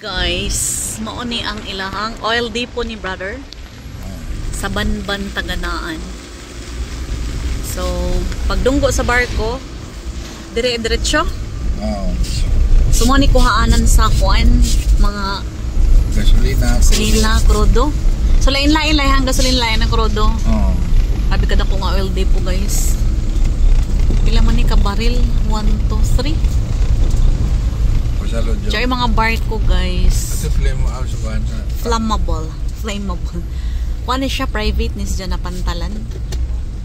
Guys, mao ni ang ilahang oil depot ni brother sa Banban, Taganaan. So, pagdunggo sa barko, dire-diretso. So, mo ni kuhaanan sa kuan, mga gasolina, krudo. So, lain-lain lang gasolina ng krudo. Sabi kada ko nga oil depot, guys. Pila man ni ka baril? 1, 2, 3. Tsaka yung mga barko, guys. Flammable. Kuha siya private ni siya na pantalan.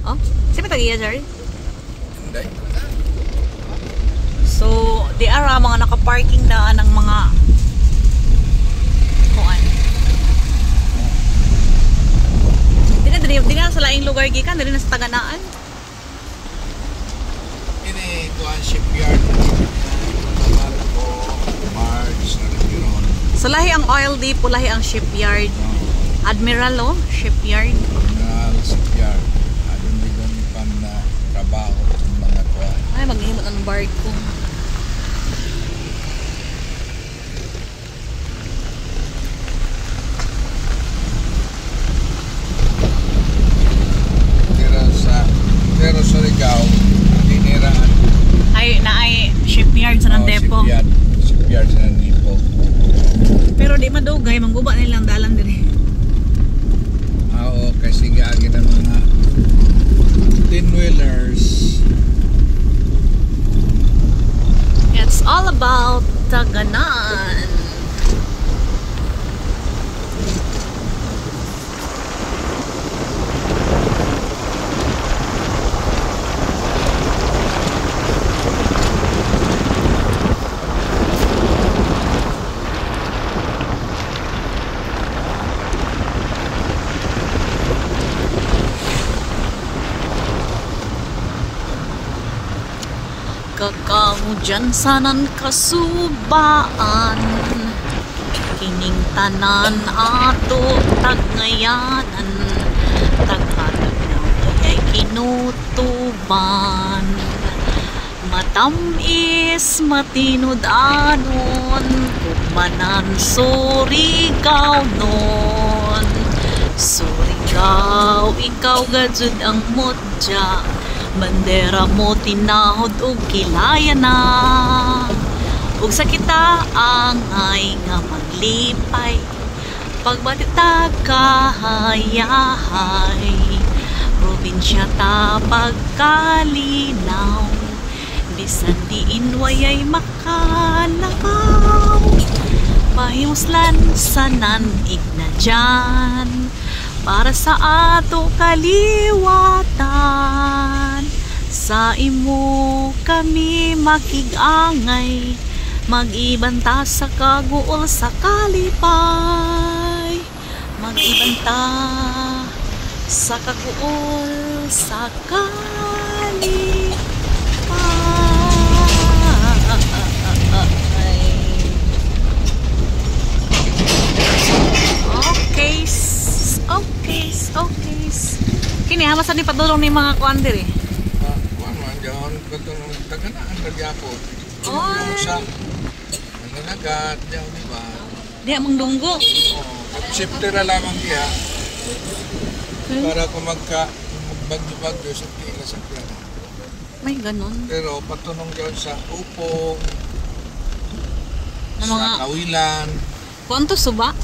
Oh, sino tagiya, Jerry? Hindi. So, di ara mga nakaparking na ng mga kuan. Di na sa laing lugar gikan, di na sa Taganaan. Ini kuan shipyard. So, lahi ang oil depot, lahi ang shipyard. Admiral, oh, shipyard. Admiral, shipyard. Adun bilang pan na trabaho ng mga kuan. Ay, maghihimot ang barko. Pero sa Ligao, diniraan. Ay, naay shipyard sa ng depo. Shipyard sa ng depo. Pero di madugay, mangguba nilang dalan din. Oo, kasi gagi ng mga 10-wheelers. It's all about Taganaan. Kakao dyan sanan kasubaan, kining tanan ato tagngayanan, taghatagnaw ay kinutuban, matamis matinudanon, kumanan surigaw non, surigaw ikaw gadzud ang modya, bandera mo tinahod og kilaya na, ug sa kita angay nga maglipay, pagbatita kahayahay, probinsya ta pagkalinaw, bisan diin wayay makalakaw, pahimuslan sa nanig na dyan, para sa ato kaliwatan, sa imo kami makigangay, mag-ibanta sa kaguol sa kalipay, mag-ibanta sa kaguol sa kalipay. Okay. Kini hamasan ni padulong ni mga kuan diri. Kuan man diyon katong Taganaan pagyapon. Sa nanagat diyan di ba? Diya mong dunggo. Shifter na lamang diya. Para kung magbagyo-bagyo sa pila sa plano. May ganon. Pero patunong diyon sa upong, na mga sa kawilan. kuan to suba?